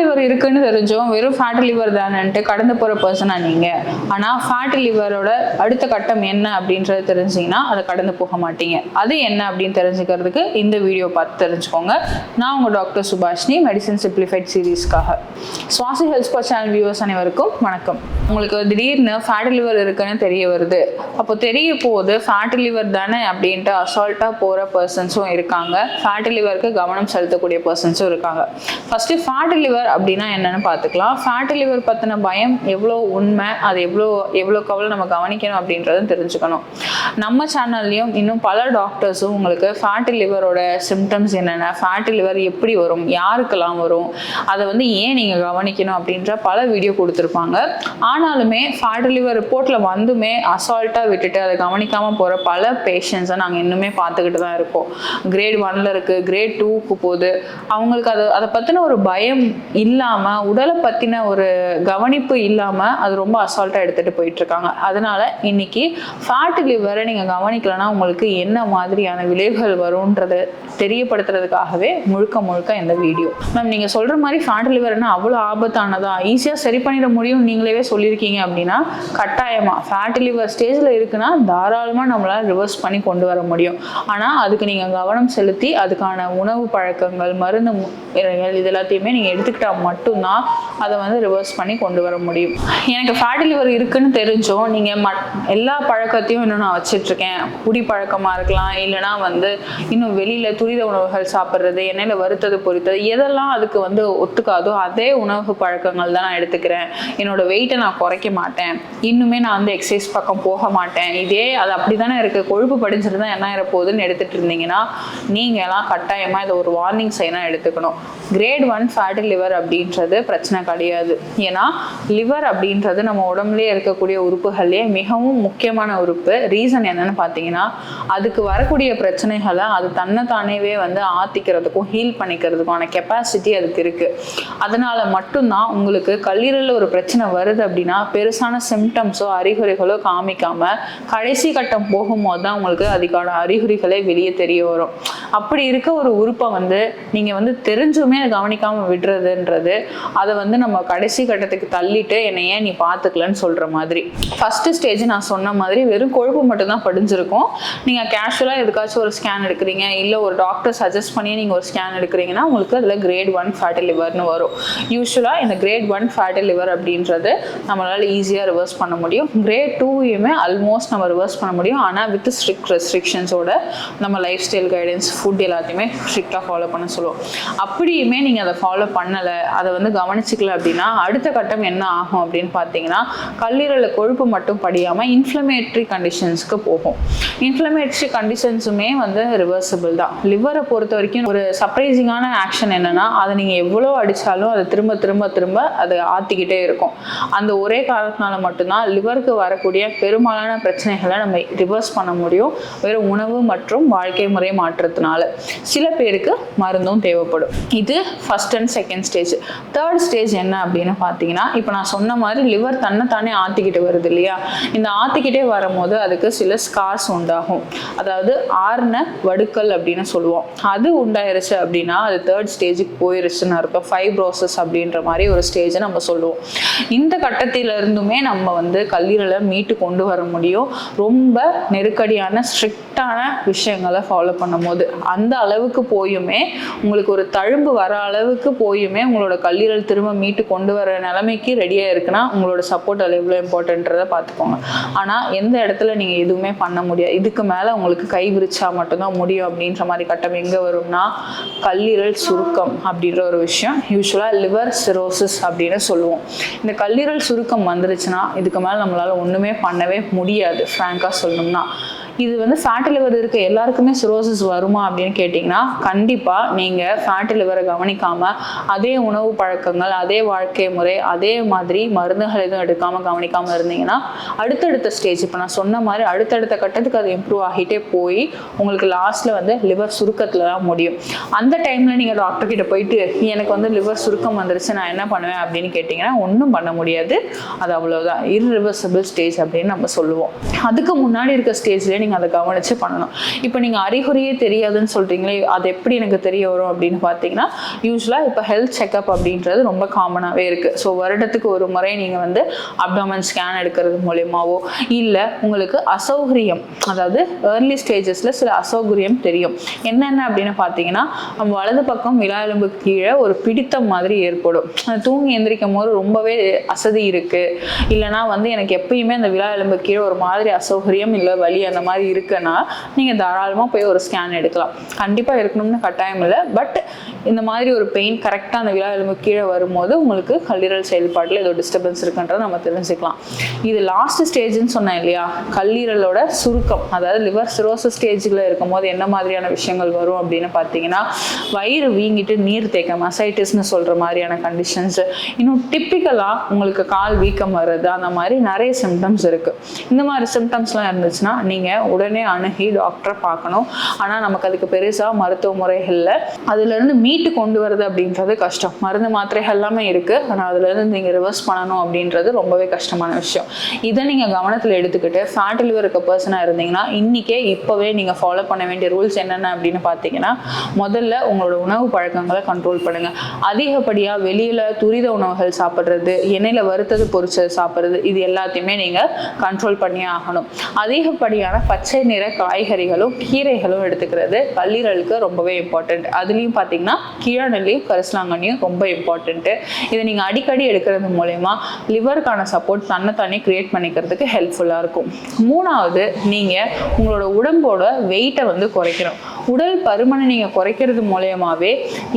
Liver இருக்குன்னு தெரிஞ்சோம் வெறும் fatty liver தானேன்ட்டு கடந்து போகிற பர்சனாக நீங்கள். ஆனால் ஃபேட்டி லிவரோட அடுத்த கட்டம் என்ன அப்படின்றது தெரிஞ்சிங்கன்னா அதை கடந்து போக மாட்டீங்க. அது என்ன அப்படின்னு தெரிஞ்சுக்கிறதுக்கு இந்த வீடியோ பார்த்து தெரிஞ்சுக்கோங்க. நான் உங்கள் டாக்டர் சுபாஷினி, மெடிசன் சிம்பிளிஃபைட் சீரீஸ்க்காக. Swasi health spot channel viewers அனைவருக்கும் வணக்கம். உங்களுக்கு திடீர்னு ஃபேட்டி லிவர் இருக்குன்னு தெரிய வருது. அப்போ தெரிய போகுது ஃபேட்டி லிவர் தானே அப்படின்ட்டு அசால்ட்டாக போகிற பர்சன்ஸும் இருக்காங்க. ஃபேட்டி லிவருக்கு கவனம் செலுத்தக்கூடிய பர்சன்ஸும் இருக்காங்க. ஃபர்ஸ்ட் ஃபேட்டி லிவர் அப்படின்னா என்னன்னு பார்த்துக்கலாம். ஃபேட்டி லிவர் பற்றின பயம் எவ்வளோ உண்மை, அது எவ்வளோக்கு எவ்வளோ நம்ம கவனிக்கணும் அப்படின்றதும் தெரிஞ்சுக்கணும். நம்ம சேனல்லையும் இன்னும் பல டாக்டர்ஸும் உங்களுக்கு ஃபேட்டி லிவரோட சிம்டம்ஸ் என்னென்ன, ஃபேட்டி லிவர் எப்படி வரும், யாருக்கெல்லாம் வரும், அதை ஏன் நீங்கள் கவனிக்கணும் அப்படின்ற பல வீடியோ கொடுத்துருப்பாங்க. ஆனாலுமே ஃபேட்டி லிவர் ரிப்போர்ட்டில் வந்துமே அசால்ட்டாக விட்டுட்டு அதை கவனிக்காமல் போகிற பல பேஷண்ட்ஸை நாங்கள் இன்னுமே பார்த்துக்கிட்டு தான் இருக்கோம். கிரேட் 1 இருக்குது, கிரேட் 2க்கு போகுது. அவங்களுக்கு அதை பற்றின ஒரு பயம் இல்லாமல், உடலை பற்றின ஒரு கவனிப்பு இல்லாமல் அது ரொம்ப அசால்ட்டாக எடுத்துகிட்டு போயிட்டுருக்காங்க. அதனால இன்னைக்கு ஃபேட்டி லிவரை நீங்கள் கவனிக்கலைன்னா உங்களுக்கு என்ன மாதிரியான விளைவுகள் வரும்ன்றது தெரியப்படுத்துறதுக்காகவே முழுக்க இந்த வீடியோ. மேம், நீங்கள் சொல்கிற மாதிரி ஃபேட்டி லிவர்னா அவ்வளோ ஆபத்தானதா, ஈஸியாக சரி பண்ணிட முடியும் நீங்களே சொல்லியிருக்கீங்க அப்படின்னா கட்டாயமாக ஃபேட்டி லிவர் ஸ்டேஜில் இருக்குன்னா தாராளமாக நம்மளால் ரிவர்ஸ் பண்ணி கொண்டு வர முடியும். ஆனால் அதுக்கு நீங்கள் கவனம் செலுத்தி அதுக்கான உணவு பழக்கங்கள், மருந்து இது எல்லாத்தையுமே நீங்கள் எடுத்துக்கிட்டால் மட்டும்தான் அதை ரிவர்ஸ் பண்ணி கொண்டு வர முடியும். எனக்கு ஃபேட்டி லிவர் இருக்குன்னு தெரிஞ்சோம் நீங்கள் எல்லா பழக்கத்தையும் இன்னும் நான் வச்சிட்ருக்கேன், குடி பழக்கமாக இருக்கலாம், இல்லைனா இன்னும் வெளியில் துரித உணவுகள் சாப்பிட்றது, எண்ணெயில் வறுத்தது பொரித்தது, எதெல்லாம் அதுக்கு ஒத்துக்காதோ அதே உணவு பழக்கங்கள் தான் நான் எடுத்துக்கிறேன், என்னோட வெயிட்டை நான் குறைக்க மாட்டேன், இன்னுமே நான் எக்ஸசைஸ் பக்கம் போக மாட்டேன், அது அப்படி தானே இருக்குது, கொழுப்பு படிஞ்சிருந்தா என்ன ஆகிற எடுத்துகிட்டு இருந்தீங்கன்னா நீங்கள்லாம் கட்டாயமாக இதை ஒரு வார்னிங் சைனாக எடுத்துக்கணும். கிரேட் 1 ஃபேட்டி லிவர் அப்படின்றது பிரச்சனை கிடையாது. ஏன்னா லிவர் அப்படின்றது நம்ம உடம்புலேயே இருக்கக்கூடிய உறுப்புகள்லேயே மிகவும் முக்கியமான உறுப்பு. ரீசன் என்னன்னு பார்த்தீங்கன்னா அதுக்கு வரக்கூடிய பிரச்சனைகளை அது தன்னைத்தானேவே ஆத்திக்கிறதுக்கும் ஹீல் பண்ணிக்கிறதுக்கான கெப்பாசிட்டி அதுக்கு இருக்குது. அதனால மட்டும்தான் உங்களுக்கு கல்லீரலில் ஒரு பிரச்சனை வருது அப்படின்னா பெருசான சிம்டம்ஸோ அறிகுறிகளோ காமிக்காம கடைசி கட்டம் போகும்போது தான் உங்களுக்கு அதுக்கான அறிகுறிகளே வெளியே தெரிய வரும். அப்படி இருக்க ஒரு உறுப்பை நீங்கள் தெரிஞ்சுமே கவனிக்காமல் விடுறதுன்றது அதை நம்ம கடைசி கட்டத்துக்கு தள்ளிட்டு என்னை ஏன் நீ பார்த்துக்கலன்னு சொல்கிற மாதிரி. ஃபஸ்ட்டு ஸ்டேஜ் நான் சொன்ன மாதிரி வெறும் கொழுப்பு மட்டும்தான் படிஞ்சிருக்கும். நீங்கள் கேஷுவலாக எதுக்காச்சும் ஒரு ஸ்கேன் எடுக்கிறீங்க, இல்லை ஒரு டாக்டர் சஜஸ்ட் பண்ணி நீங்கள் ஒரு ஸ்கேன் எடுக்கிறீங்கன்னா உங்களுக்கு அதில் கிரேட் 1 ஃபேட்டி லிவர்னு வரும். யூஸ்வலாக இந்த கிரேட் 1 ஃபேட்டி லிவர் அப்படின்றது நம்மளால் ஈஸியாக ரிவர்ஸ் பண்ண முடியும். கிரேட் 2யுமே ஆல்மோஸ்ட் நம்ம ரிவர்ஸ் பண்ண முடியும். ஆனால் வித் ஸ்ட்ரிக்ட் ரெஸ்ட்ரிக்ஷன்ஸோட நம்ம லைஃப் ஸ்டைல் கைடன்ஸ், ஃபுட் எல்லாத்தையுமே ஸ்ட்ரிக்டாக ஃபாலோ பண்ண சொல்லுவோம். அப்படியுமே நீங்கள் அதை ஃபாலோ பண்ணலை, அதை கவனிச்சிக்கல அப்படின்னா அடுத்த கட்டம் என்ன ஆகும் அப்படின்னு பார்த்தீங்கன்னா கல்லீரலில் கொழுப்பு மட்டும் படியாமல் இன்ஃப்ளமேட்ரி கண்டிஷன்ஸ்க்கு போகும். இன்ஃப்ளமேட்ரி கண்டிஷன்ஸுமே ரிவர்சிபிள் தான். லிவரை பொறுத்த வரைக்கும் ஒரு சர்ப்ரைசிங்கான ஆக்ஷன் என்னன்னா அதை நீங்கள் எவ்வளோ அடித்தாலும் அதை திரும்ப அதை ஆற்றிக்கிட்டே இருக்கும். அந்த ஒரே காரணத்தினால மட்டும்தான் லிவருக்கு வரக்கூடிய பெரும்பாலான பிரச்சனைகளை நம்ம ரிவர்ஸ் பண்ண முடியும் வெறும் உணவு மற்றும் வாழ்க்கை முறை மாற்றத்தினால. சில பேருக்கு மருந்தும் தேவைப்படும். இது first and second stage. Third stage என்ன அப்படின்னு பார்த்தீங்கன்னா இப்போ நான் சொன்ன மாதிரி லிவர் தன்னைத்தானே ஆற்றிக்கிட்டு வருது இல்லையா, இந்த ஆற்றிக்கிட்டே வரும்போது அதுக்கு சில ஸ்கார்ஸ் உண்டாகும். அதாவது ஆறுன வடுக்கல் அப்படின்னு சொல்லுவோம். அது உண்டாயிருச்சு அப்படின்னா அது தேர்ட் ஸ்டேஜுக்கு போயிருச்சுன்னு இருக்கும். ஃபைப்ரோசிஸ் அப்படின்ற மாதிரி ஒரு ஸ்டேஜை நம்ம சொல்லுவோம். இந்த கட்டத்திலிருந்துமே நம்ம கல்லீரலை மீட்டு கொண்டு வர முடியும். ரொம்ப நெருக்கடியான ஸ்ட்ரிக்டான விஷயங்களை ஃபாலோ பண்ணும் போது அந்த அளவுக்கு போயுமே உங்களுக்கு ஒரு தழும்பு வர அளவுக்கு போயுமே உங்களோட கல்லீரல் திரும்ப மீட்டு கொண்டு வர நிலைமைக்கு ரெடியாக இருக்குன்னா உங்களோட சப்போர்ட் அது எவ்வளோ இம்பார்ட்டன்றதை பார்த்துக்கோங்க. ஆனால் எந்த இடத்துல நீங்கள் எதுவுமே பண்ண முடியாது, இதுக்கு மேலே உங்களுக்கு கை விரிச்சா மட்டும்தான் முடியும் அப்படின்ற மாதிரி கட்டம் எங்கே வரும்னா கல்லீரல் சுருக்கம் அப்படின்ற ஒரு விஷயம். யூஸ்வலாக லிவர் சிரோசிஸ் அப்படின்னு சொல்லுவோம். இந்த கல்லீரல் சுருக்கம் வந்துருச்சுன்னா இதுக்கு மேலே நம்மளால் ஒன்றுமே பண்ணவே முடியாது. ஃப்ராங்காக சொல்லணும்னா இது ஃபேட்டி லிவர் இருக்க எல்லாருக்குமே சிரோசிஸ் வருமா அப்படின்னு கேட்டிங்கன்னா கண்டிப்பாக நீங்கள் ஃபேட்டி லிவரை கவனிக்காமல் அதே உணவு பழக்கங்கள், அதே வாழ்க்கை முறை, அதே மாதிரி மருந்துகள் எதுவும் எடுக்காமல் கவனிக்காமல் இருந்தீங்கன்னா அடுத்தடுத்த ஸ்டேஜ் இப்போ நான் சொன்ன மாதிரி அடுத்தடுத்த கட்டத்துக்கு அது இம்ப்ரூவ் ஆகிட்டே போய் உங்களுக்கு லாஸ்ட்டில் லிவர் சுருக்கத்தில் தான் முடியும். அந்த டைமில் நீங்கள் டாக்டர்கிட்ட போயிட்டு எனக்கு லிவர் சுருக்கம் வந்துருச்சு நான் என்ன பண்ணுவேன் அப்படின்னு கேட்டிங்கன்னா ஒன்றும் பண்ண முடியாது. அது அவ்வளோதான், இர்ரிவர்சிபிள் ஸ்டேஜ் அப்படின்னு நம்ம சொல்லுவோம். அதுக்கு முன்னாடி இருக்க ஸ்டேஜ்லேயே நீங்கள் அதை கவனித்து பண்ணணும். இப்போ நீங்கள் அறிகுறியே தெரியாதுன்னு சொல்கிறீங்களே, அது எப்படி எனக்கு தெரிய வரும் அப்படின்னு பார்த்தீங்கன்னா, யூஸ்வலாக இப்போ ஹெல்த் செக்அப் அப்படின்றது ரொம்ப காமனாகவே இருக்குது. ஸோ வருடத்துக்கு ஒரு முறை நீங்கள் வந்து அப்டாமன் ஸ்கேன் எடுக்கிறது மூலியமாவோ, இல்லை உங்களுக்கு அசௌகரியம், அதாவது ஏர்லி ஸ்டேஜஸில் சில அசௌகரியம் தெரியும். என்னென்ன அப்படின்னு பார்த்தீங்கன்னா, வலது பக்கம் விலா எலும்பு கீழே ஒரு பிடித்தம் மாதிரி ஏற்படும். தூங்கி எந்திரிக்கும் போது ரொம்பவே அசதி இருக்குது, இல்லைனா வந்து எனக்கு எப்பயுமே அந்த விலா எலும்பு கீழே ஒரு மாதிரி அசௌகரியம் இல்லை வலி அந்த மாதிரி இருக்குன்னா நீங்கள் தாராளமாக போய் ஒரு ஸ்கேன் எடுக்கலாம். கண்டிப்பாக இருக்கணும்னு கட்டாயம் இல்லை, பட் இந்த மாதிரி ஒரு பெயின் கரெக்டாக அந்த விலா எலும்பு கீழே வரும்போது உங்களுக்கு கல்லீரல் செயல்பாட்டில் ஏதோ டிஸ்டர்பன்ஸ் இருக்குன்றதை நம்ம தெரிஞ்சுக்கலாம். இது லாஸ்ட் ஸ்டேஜ்னு சொன்னேன் இல்லையா, கல்லீரலோட சுருக்கம், அதாவது லிவர் சிரோசிஸ் ஸ்டேஜில் இருக்கும் போது என்ன மாதிரியான விஷயங்கள் வரும் அப்படின்னு பார்த்தீங்கன்னா, வயிறு வீங்கிட்டு நீர் தேக்கம், அசைட்டிஸ்னு சொல்கிற மாதிரியான கண்டிஷன்ஸ், இன்னும் டிப்பிக்கலாக உங்களுக்கு கால் வீக்கம் வர்றது, அந்த மாதிரி நிறைய சிம்டம்ஸ் இருக்குது. இந்த மாதிரி சிம்டம்ஸ்லாம் இருந்துச்சுன்னா நீங்கள் உடனே அணுகி டாக்டரை பார்க்கணும். ஆனால் நமக்கு அதுக்கு பெருசாக மருத்துவ முறைகளில் அதுலேருந்து மீட்டு கொண்டு வருது அப்படின்றது கஷ்டம். மருந்து மாத்திரைகள் எல்லாமே இருக்குது, ஆனால் அதுலேருந்து நீங்கள் ரிவர்ஸ் பண்ணணும் அப்படின்றது ரொம்பவே கஷ்டமான விஷயம். இதை நீங்கள் கவனத்தில் எடுத்துக்கிட்டு ஃபேட் லிவர் இருக்க பர்சனாக இருந்தீங்கன்னா இன்றைக்கே இப்போவே நீங்கள் ஃபாலோ பண்ண வேண்டிய ரூல்ஸ் என்னென்ன அப்படின்னு பார்த்தீங்கன்னா, முதல்ல உங்களோட உணவு பழக்கங்களை கண்ட்ரோல் பண்ணுங்கள். அதிகப்படியாக வெளியில் துரித உணவுகள் சாப்பிட்றது, எண்ணெயில் வறுத்தது பொரிச்சது சாப்பிட்றது, இது எல்லாத்தையுமே நீங்கள் கண்ட்ரோல் பண்ணி ஆகணும். அதிகப்படியான பச்சை நிற காய்கறிகளும் கீரைகளும் எடுத்துக்கிறது கல்லீரலுக்கு ரொம்பவே இம்பார்ட்டன்ட். அதுலேயும் பார்த்தீங்கன்னா கீழநெல்லியும் கரிசலாங்கண்ணியும் ரொம்ப இம்பார்ட்டன்ட்டு. இதை நீங்கள் அடிக்கடி எடுக்கிறது மூலயமா லிவருக்கான சப்போர்ட் தன்னைத்தானே கிரியேட் பண்ணிக்கிறதுக்கு ஹெல்ப்ஃபுல்லாக இருக்கும். மூணாவது, நீங்கள் உங்களோட உடம்போட வெயிட்டை வந்து குறைக்கணும். உடல் பருமனை நீங்கள் குறைக்கிறது மூலயமாவே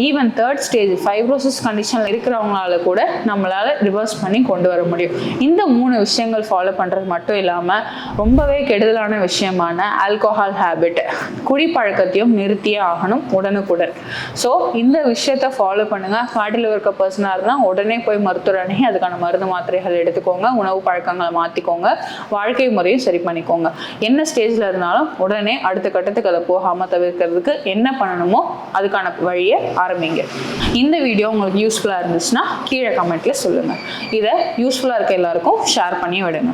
ஈவன் தேர்ட் ஸ்டேஜ் ஃபைப்ரோசிஸ் கண்டிஷனில் இருக்கிறவங்களால கூட நம்மளால் ரிவர்ஸ் பண்ணி கொண்டு வர முடியும். இந்த 3 விஷயங்கள் ஃபாலோ பண்ணுறது மட்டும் இல்லாமல் ரொம்பவே கெடுதலான விஷயமான ஆல்கோஹால் ஹேபிட், குடிப்பழக்கத்தையும் நிறுத்தியே ஆகணும் உடனுக்குடன். ஸோ இந்த விஷயத்த ஃபாலோ பண்ணுங்கள். ஃபேட்டி லிவர் இருக்க பர்சனாக இருந்தால் உடனே போய் மருத்துவர் அணுகி அதுக்கான மருந்து மாத்திரைகள் எடுத்துக்கோங்க, உணவு பழக்கங்களை மாற்றிக்கோங்க, வாழ்க்கை முறையும் சரி பண்ணிக்கோங்க. என்ன ஸ்டேஜில் இருந்தாலும் உடனே அடுத்த கட்டத்துக்கு அதை போகாமல் தவிர்க்கிறதுக்கு என்ன பண்ணணுமோ அதுக்கான வழியை ஆரம்பிங்க. இந்த வீடியோ உங்களுக்கு யூஸ்ஃபுல்லாக இருந்துச்சுன்னா கீழே கமெண்ட்டில் சொல்லுங்கள். இதை யூஸ்ஃபுல்லாக இருக்க எல்லாருக்கும் ஷேர் பண்ணி விடுங்க.